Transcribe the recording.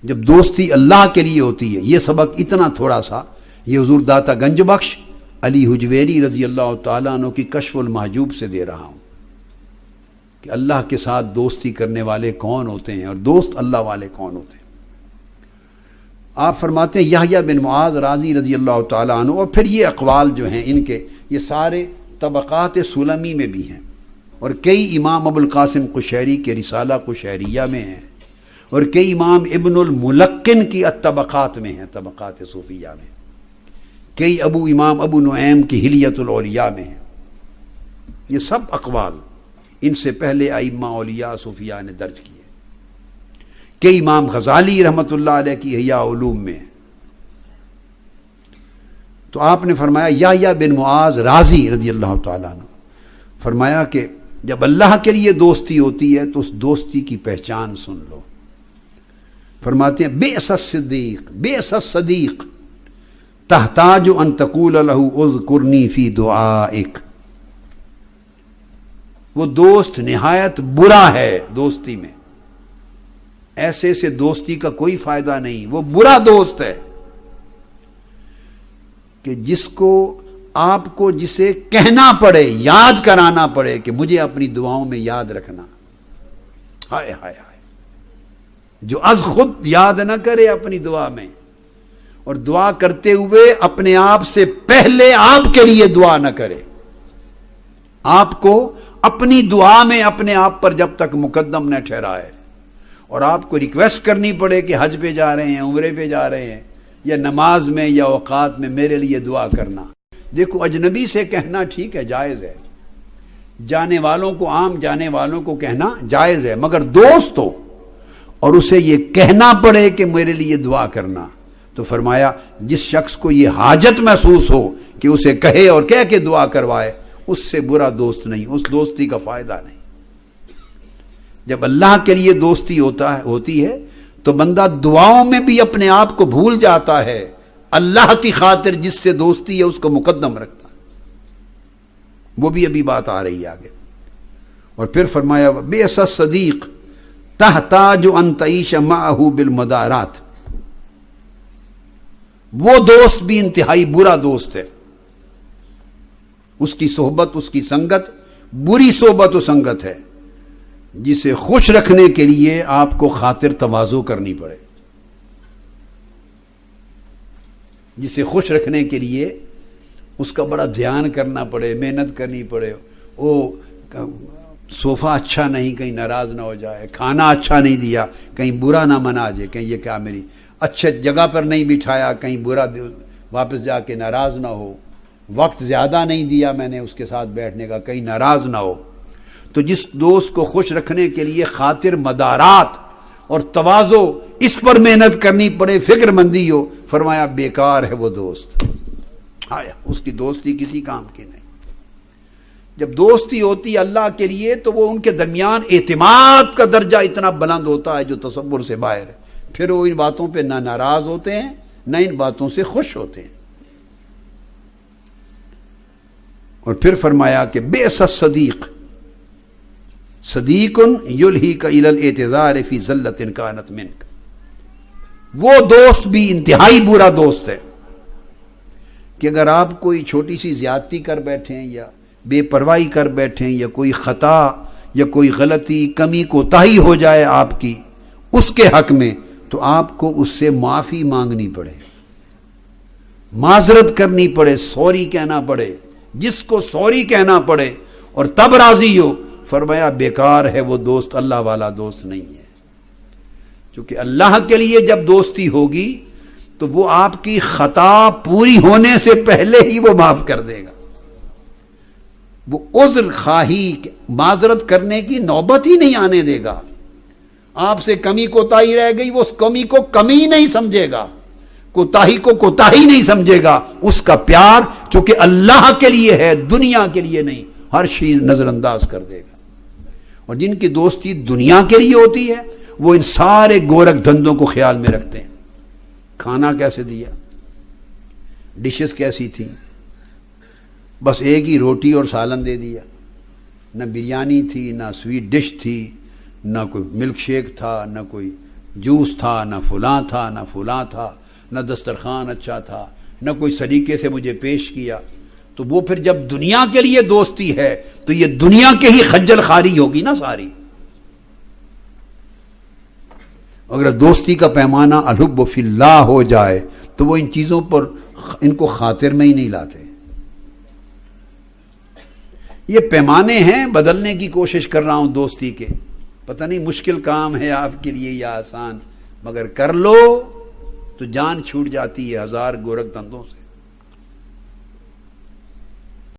جب دوستی اللہ کے لیے ہوتی ہے. یہ سبق اتنا تھوڑا سا یہ حضور داتا گنج بخش علی حجویری رضی اللہ تعالیٰ عنہ کی کشف المحجوب سے دے رہا ہوں کہ اللہ کے ساتھ دوستی کرنے والے کون ہوتے ہیں اور دوست اللہ والے کون ہوتے ہیں. آپ فرماتے ہیں یحییٰ بن معاذ راضی رضی اللہ تعالیٰ عنہ، اور پھر یہ اقوال جو ہیں ان کے یہ سارے طبقات سلمی میں بھی ہیں، اور کئی امام ابو القاسم قشیری کے رسالہ قشیریہ میں ہیں، اور کئی امام ابن الملقن کی الطبقات میں ہیں، طبقات صوفیہ میں، کئی امام ابو نعیم کی حلیۃ الاولیاء میں ہیں. یہ سب اقوال ان سے پہلے ائمہ اولیاء صوفیاء نے درج کیے. کئی امام غزالی رحمۃ اللہ علیہ کی احیاء علوم میں ہیں. تو آپ نے فرمایا یحییٰ بن معاذ راضی رضی اللہ تعالیٰ عنہ فرمایا کہ جب اللہ کے لیے دوستی ہوتی ہے تو اس دوستی کی پہچان سن لو. فرماتے ہیں بئس الصدیق بئس الصدیق تحتاج ان تقول له اذکرنی فی دعائک. وہ دوست نہایت برا ہے دوستی میں، ایسے سے دوستی کا کوئی فائدہ نہیں. وہ برا دوست ہے کہ جس کو آپ کو جسے کہنا پڑے، یاد کرانا پڑے کہ مجھے اپنی دعاؤں میں یاد رکھنا. ہائے ہائے ہائے، جو از خود یاد نہ کرے اپنی دعا میں، اور دعا کرتے ہوئے اپنے آپ سے پہلے آپ کے لیے دعا نہ کرے. آپ کو اپنی دعا میں اپنے آپ پر جب تک مقدم نہ ٹھہرائے، اور آپ کو ریکویسٹ کرنی پڑے کہ حج پہ جا رہے ہیں، عمرے پہ جا رہے ہیں، یا نماز میں یا اوقات میں میرے لیے دعا کرنا. دیکھو اجنبی سے کہنا ٹھیک ہے، جائز ہے، جانے والوں کو، عام جانے والوں کو کہنا جائز ہے، مگر دوست ہو اور اسے یہ کہنا پڑے کہ میرے لیے دعا کرنا، تو فرمایا جس شخص کو یہ حاجت محسوس ہو کہ اسے کہے اور کہہ کے دعا کروائے، اس سے برا دوست نہیں، اس دوستی کا فائدہ نہیں. جب اللہ کے لیے دوستی ہوتی ہے تو بندہ دعاؤں میں بھی اپنے آپ کو بھول جاتا ہے، اللہ کی خاطر جس سے دوستی ہے اس کو مقدم رکھتا ہے. وہ بھی ابھی بات آ رہی ہے آگے. اور پھر فرمایا بئس الصدیق تحتاج ان تعیش معه بالمدارات. وہ دوست بھی انتہائی برا دوست ہے، اس کی صحبت، اس کی سنگت بری صحبت و سنگت ہے، جسے خوش رکھنے کے لیے آپ کو خاطر تواضع کرنی پڑے، جسے خوش رکھنے کے لیے اس کا بڑا دھیان کرنا پڑے، محنت کرنی پڑے. وہ صوفہ اچھا نہیں کہیں ناراض نہ ہو جائے، کھانا اچھا نہیں دیا کہیں برا نہ منا جائے، کہیں یہ کیا میری اچھے جگہ پر نہیں بٹھایا کہیں برا واپس جا کے ناراض نہ ہو، وقت زیادہ نہیں دیا میں نے اس کے ساتھ بیٹھنے کا کہیں ناراض نہ ہو. تو جس دوست کو خوش رکھنے کے لیے خاطر مدارات اور تواضع اس پر محنت کرنی پڑے، فکر مندی ہو، فرمایا بیکار ہے وہ دوست. آیا اس کی دوستی کسی کام کی نہیں. جب دوستی ہوتی اللہ کے لیے تو وہ ان کے درمیان اعتماد کا درجہ اتنا بلند ہوتا ہے جو تصور سے باہر ہے. پھر وہ ان باتوں پہ نہ ناراض ہوتے ہیں نہ ان باتوں سے خوش ہوتے ہیں. اور پھر فرمایا کہ بئس الصدیق صدیق یلہیک الی الاعتذار فی زلۃ کانت منک. وہ دوست بھی انتہائی برا دوست ہے کہ اگر آپ کوئی چھوٹی سی زیادتی کر بیٹھیں یا بے پرواہی کر بیٹھیں یا کوئی خطا یا کوئی غلطی کمی کوتاہی ہو جائے آپ کی اس کے حق میں، تو آپ کو اس سے معافی مانگنی پڑے، معذرت کرنی پڑے، سوری کہنا پڑے. جس کو سوری کہنا پڑے اور تب راضی ہو، فرمایا بیکار ہے وہ دوست، اللہ والا دوست نہیں ہے. چونکہ اللہ کے لیے جب دوستی ہوگی تو وہ آپ کی خطا پوری ہونے سے پہلے ہی وہ معاف کر دے گا. وہ عذر خواہی معذرت کرنے کی نوبت ہی نہیں آنے دے گا. آپ سے کمی کوتاہی رہ گئی، وہ اس کمی کو کمی نہیں سمجھے گا، کوتاہی کو کوتاہی نہیں سمجھے گا. اس کا پیار چونکہ اللہ کے لیے ہے، دنیا کے لیے نہیں، ہر چیز نظر انداز کر دے گا. اور جن کی دوستی دنیا کے لیے ہوتی ہے وہ ان سارے گورکھ دھندوں کو خیال میں رکھتے ہیں. کھانا کیسے دیا، ڈشز کیسی تھی، بس ایک ہی روٹی اور سالن دے دیا، نہ بریانی تھی، نہ سویٹ ڈش تھی، نہ کوئی ملک شیک تھا، نہ کوئی جوس تھا، نہ فلاں تھا، نہ فلاں تھا، نہ دسترخوان اچھا تھا، نہ کوئی سلیقے سے مجھے پیش کیا، تو وہ پھر جب دنیا کے لیے دوستی ہے تو یہ دنیا کے ہی خجل خواری ہوگی نا ساری. اگر دوستی کا پیمانہ الحب فی اللہ ہو جائے تو وہ ان چیزوں پر ان کو خاطر میں ہی نہیں لاتے. یہ پیمانے ہیں، بدلنے کی کوشش کر رہا ہوں دوستی کے. پتہ نہیں مشکل کام ہے آپ کے لیے یا آسان، مگر کر لو تو جان چھوٹ جاتی ہے ہزار گورکھ دندوں سے.